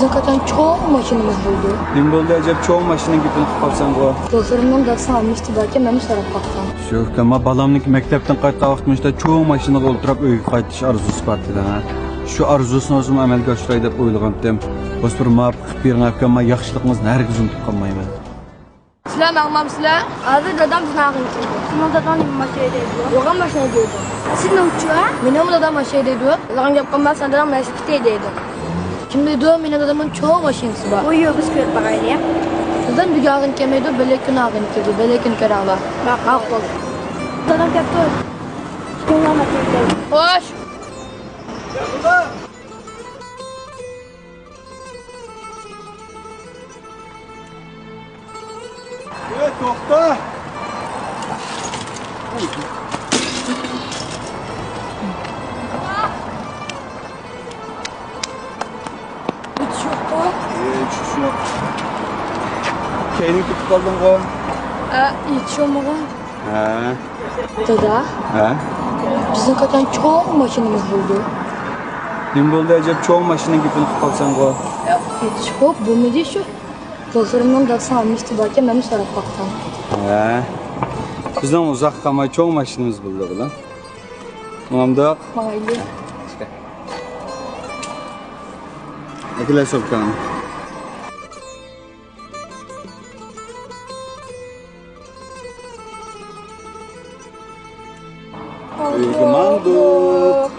Hakikaten çok maşinimiz buldu. Nim bo'ldi ajab cho'ng mashina gapini qilib qolsang bu. Dostlarımdan da salmıştı belki ben sarıp baktım. Shu kama balamniki maktabdan qaytgan vaqtimizda cho'ng mashinaga o'ltirib uyga qaytish arzusi bor edi. Shu arzusini o'zim amalga oshiray deb o'ylagandim. O'z bir muvaffaq qilib bergan akama yaxshiligingizni hargiz unutib qolmayman. Sizler mağmamsızlar? Abi dadam sınavın içinde. Sizin dadam gibi maşaydı. Yoğun maşaydı. Siz ne uçuyor? Benim dadam maşaydı. Lan yapmam ben sen dadam maşaydı. Şimdi diyor benim dadamın çoğu maşinesi var. Uyuyor biz köy bakaydı ya. Sizden bir yarın kemeydi, belki ağın kedi, belki kerala. Bak haklı. Dadam yaptı. Şunlar maşaydı. Hoş. Evet, to'xta. Hiç yok mu? Hiç yok. Kendini tutib qolding-ku. Hiç yok mu? Ha. Dada, Ha. bizim hakikaten çok maşinimiz buldu. Nim bo'ldi ajab cho'ng mashina gapini qilib qolsang-ku. Hiç yok, bu mu diyor şu? Dostlarımdan da salmıştı belki ben sarıp baktım. Ha. Bizdan uzoq qolmay cho'ng mashinamiz bo'ldi bular. Mamdoq. Haydi. Akalar sopkan. Uygumandık.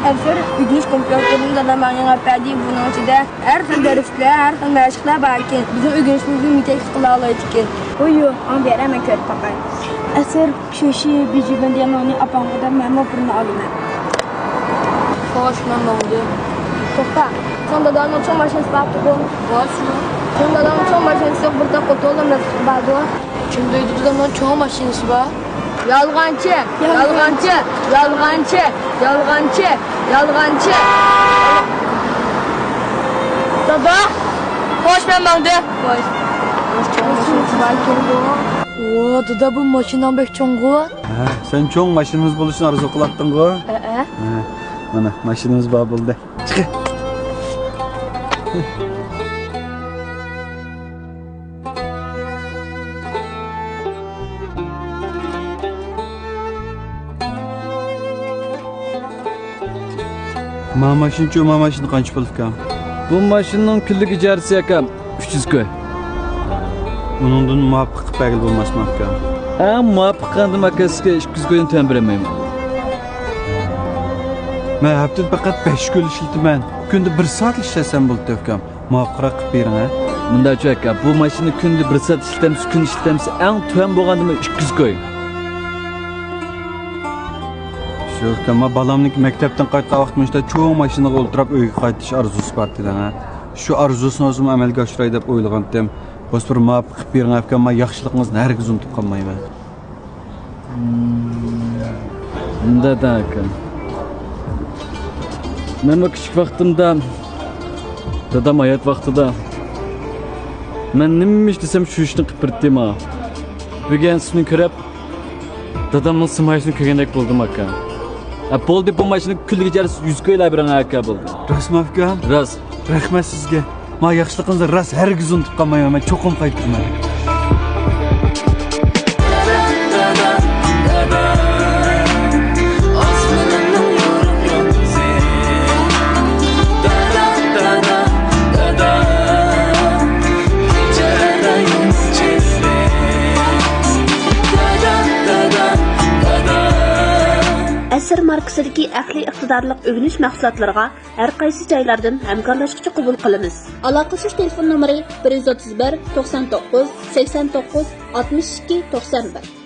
Her güneş kompütörünün dadam bana yapıyordu bunun içinde. Her türlü dersler, her türlü meşguller belki. Bizim güneşimizin mütek kulağı ki. Uyuyor, ama bir hemen köy bakayım. Eser şuşi bir cüben diye onu apangada memnun bunu alayım. Hoş ben oldu. Topla. Sen dadamın çok maşinesi baktı bu. Hoş mu? Sen dadamın çok maşinesi burada kutuğum nasıl bağlı. Şimdi dadamın çoğu maşinesi var. Yalgancı, yalgancı, yalgancı, yalgancı, yalgancı. Dada, Hoş ben oldu. hoş. Oo, dada bu maşinan bek çoğu. Ha, sen cho'ng mashinamiz bo'lishini orzu qilyapding-ku. Ha, mana mashinamiz bor bo'ldi. Chiq. Mashina qancha pul ekan? Bu maşının kunlik ijarasi akam 300 koy. Uningdan muvaffaq qilib bagil bo'lmasmi akam? Muvaffaq qandim akasiga 200 koydan tuyan bermayman. Men haftada faqat 5 kun ishlataman. Kunda 1 soat ishlasam bo'ldi akam. Muvaffaq qilib bering ha. Bundacha aka, bu mashina kunda 1 soat ishlatamiz, kun ishlatamiz, eng tuyan bo'lgandimi 200 koy. Shu kama balamniki maktabdan qaytgan vaqtimizda cho'ng mashinaga o'ltirib uyga qaytish arzusi bor edi. Shu arzusini o'zim amalga oshiray deb o'ylagandim. O'z bir muvaffaq qilib bergan akama yaxshiligingizni hargiz unutib qolmayman. Bunda da aka. Men o küçük vaqtimda, dadam hayat vaqtida men nima desem shu ishni qilib berdim ha. Bugun sizni ko'rib, dadamning simayishini ko'rgandek bo'ldim aka. Bo'ldi bu mashina kunlik ijarasi 100 ko'ylab bering aka bo'ldi. Rasmi akam? Rost. Rahmat sizga. Men yaxshiligingizni rost hargiz unutib qolmayman. Men cho'qim qaytiraman. Əsr markasidagi aqliy iqtidorliq o'rganish mahsulotlariga har qaysi joylardan hamkorlashuvchi qabul qilamiz. Aloqasiz telefon nomeri 131 99 89 62 91.